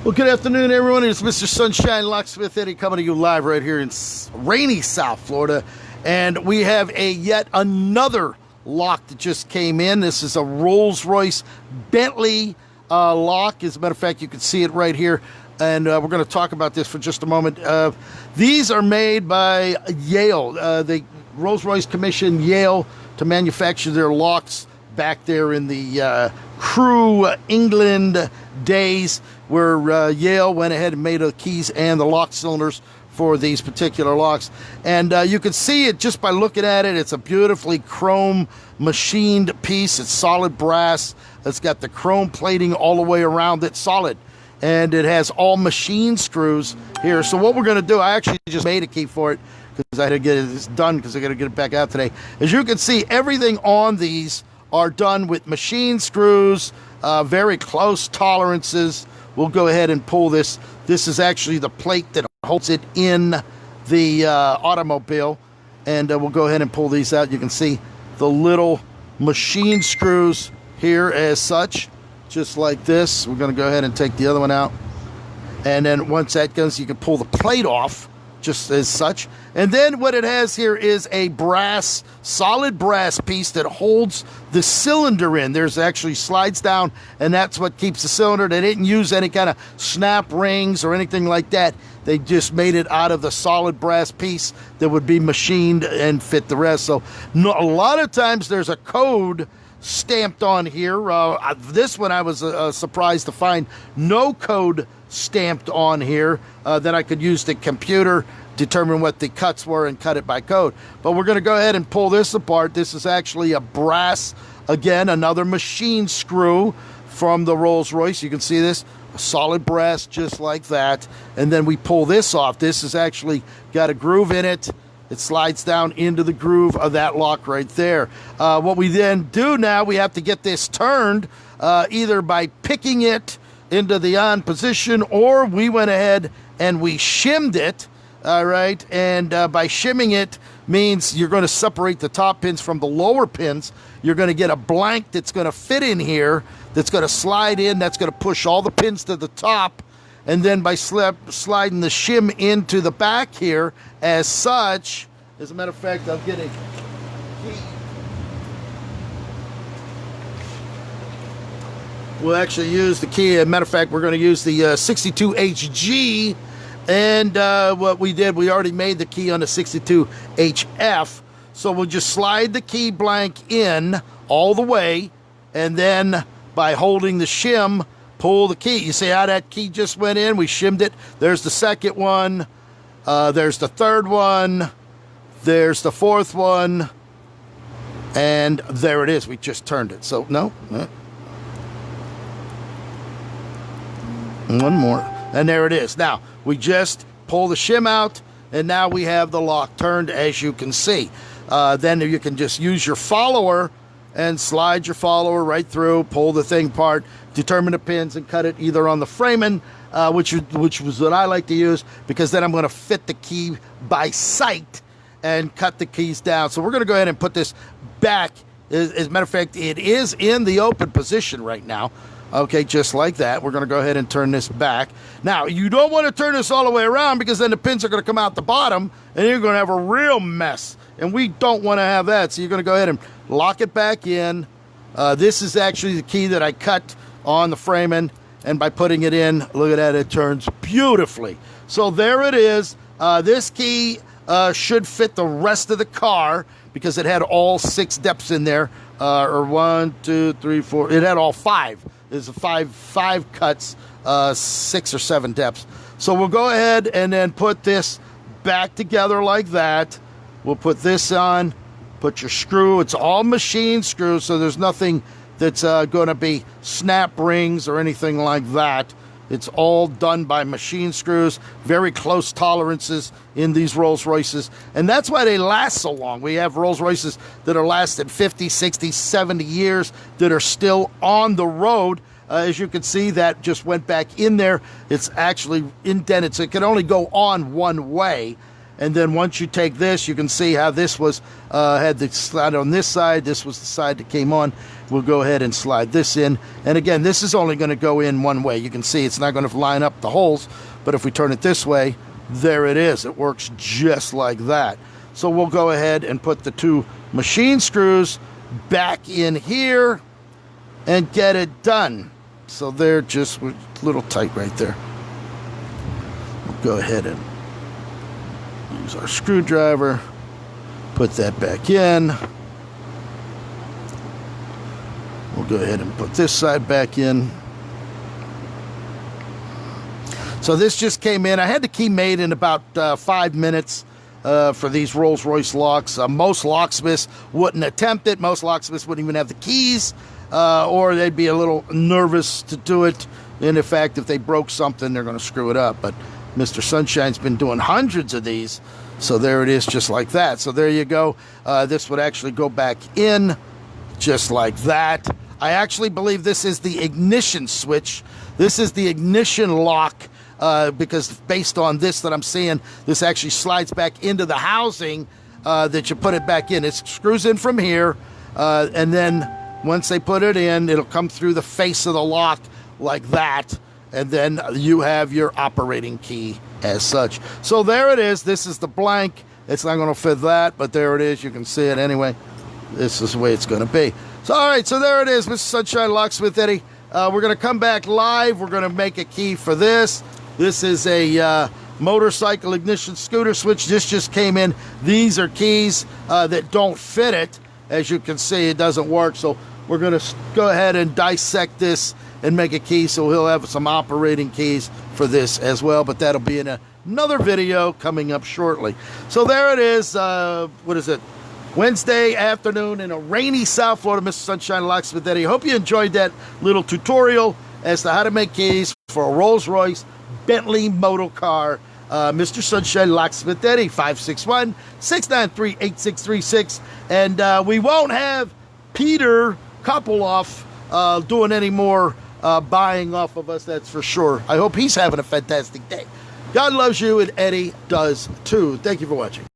Well, good afternoon, everyone. It's Mr. Sunshine Locksmith Eddy coming to you live right here in rainy South Florida. And we have yet another lock that just came in. This is a Rolls-Royce Bentley lock. As a matter of fact, you can see it right here. And we're going to talk about this for just a moment. These are made by Yale. Rolls-Royce commissioned Yale to manufacture their locks back there in the Crewe, England days, where Yale went ahead and made the keys and the lock cylinders for these particular locks. And you can see it just by looking at it. It's a beautifully chrome machined piece. It's solid brass. It's got the chrome plating all the way around it, solid. And it has all machine screws here. So what we're going to do, I actually just made a key for it because I had to get it done because I got to get it back out today. As you can see, everything on these are done with machine screws, very close tolerances. We'll go ahead and pull this. This is actually the plate that holds it in the automobile. And we'll go ahead and pull these out. You can see the little machine screws here as such, just like this. We're going to go ahead and take the other one out. And then once that goes, you can pull the plate off, just as such. And then what it has here is a brass, solid brass piece that holds the cylinder in. There's actually slides down, and that's what keeps the cylinder. They didn't use any kind of snap rings or anything like that. They just made it out of the solid brass piece that would be machined and fit the rest. So a lot of times there's a code stamped on here. This one I was surprised to find no code stamped on here that I could use the computer, determine what the cuts were, and cut it by code. But we're going to go ahead and pull this apart. This is actually a brass, again, another machine screw from the Rolls-Royce. You can see this, a solid brass just like that. And then we pull this off. This has actually got a groove in it. It slides down into the groove of that lock right there. What we then do now, we have to get this turned either by picking it into the on position, or we went ahead and we shimmed it. All right, and by shimming it means you're going to separate the top pins from the lower pins. You're going to get a blank that's going to fit in here, that's going to slide in, that's going to push all the pins to the top. And then by sliding the shim into the back here as such, as a matter of fact, I'll get a key. We'll actually use the key. As a matter of fact, we're going to use the 62HG. And what we did, we already made the key on the 62HF. So we'll just slide the key blank in all the way. And then by holding the shim, pull the key. You see how that key just went in? We shimmed it. There's the second one. There's the third one. There's the fourth one. And there it is. We just turned it. So, no. One more. And there it is. Now, we just pull the shim out, and now we have the lock turned, as you can see. Then you can just use your follower and slide your follower right through, pull the thing apart, determine the pins, and cut it either on the framing, which was what I like to use, because then I'm going to fit the key by sight and cut the keys down. So we're going to go ahead and put this back. As a matter of fact, it is in the open position right now. Okay, just like that. We're going to go ahead and turn this back. Now, you don't want to turn this all the way around, because then the pins are going to come out the bottom, and you're going to have a real mess. And we don't want to have that. So you're going to go ahead and lock it back in. This is actually the key that I cut on the framing, and by putting it in, look at that, it turns beautifully. So there it is. This key should fit the rest of the car, because it had all 6 depths in there. Or 1, 2, 3, 4. It had all 5. There's five cuts, 6 or 7 depths. So we'll go ahead and then put this back together like that. We'll put this on, put your screw. It's all machine screws, so there's nothing that's going to be snap rings or anything like that. It's all done by machine screws, very close tolerances in these Rolls-Royces. And that's why they last so long. We have Rolls-Royces that are lasting 50, 60, 70 years that are still on the road. As you can see, that just went back in there. It's actually indented, so it can only go on one way. And then once you take this, you can see how this was, had the slide on this side. This was the side that came on. We'll go ahead and slide this in. And again, this is only going to go in one way. You can see it's not going to line up the holes, but if we turn it this way, there it is. It works just like that. So we'll go ahead and put the 2 machine screws back in here and get it done. So they're just a little tight right there. We'll go ahead and use our screwdriver, put that back in. We'll go ahead and put this side back in. So this just came in. I had the key made in about 5 minutes for these Rolls-Royce locks. Most locksmiths wouldn't attempt it. Most locksmiths wouldn't even have the keys, or they'd be a little nervous to do it. And in fact, if they broke something, they're going to screw it up. But Mr. Sunshine's been doing hundreds of these. So there it is, just like that. So there you go. This would actually go back in just like that. I actually believe this is the ignition switch. This is the ignition lock, because based on this that I'm seeing, this actually slides back into the housing that you put it back in. It screws in from here, and then once they put it in, it'll come through the face of the lock like that, and then you have your operating key as such. So there it is. This is the blank. It's not going to fit that, but there it is. You can see it anyway. This is the way it's going to be. So, all right, so there it is, Mr. Sunshine Locksmith Eddy. We're going to come back live. We're going to make a key for this. This is a motorcycle ignition scooter switch. This just came in. These are keys that don't fit it. As you can see, it doesn't work. So we're going to go ahead and dissect this and make a key. So he'll have some operating keys for this as well. But that'll be in another video coming up shortly. So there it is. What is it? Wednesday afternoon in a rainy South Florida, Mr. Sunshine Locksmith Eddy. Hope you enjoyed that little tutorial as to how to make keys for a Rolls-Royce Bentley motor car. Mr. Sunshine Locksmith Eddy, 561-693-8636. And we won't have Peter Kopoloff doing any more buying off of us, that's for sure. I hope he's having a fantastic day. God loves you, and Eddie does too. Thank you for watching.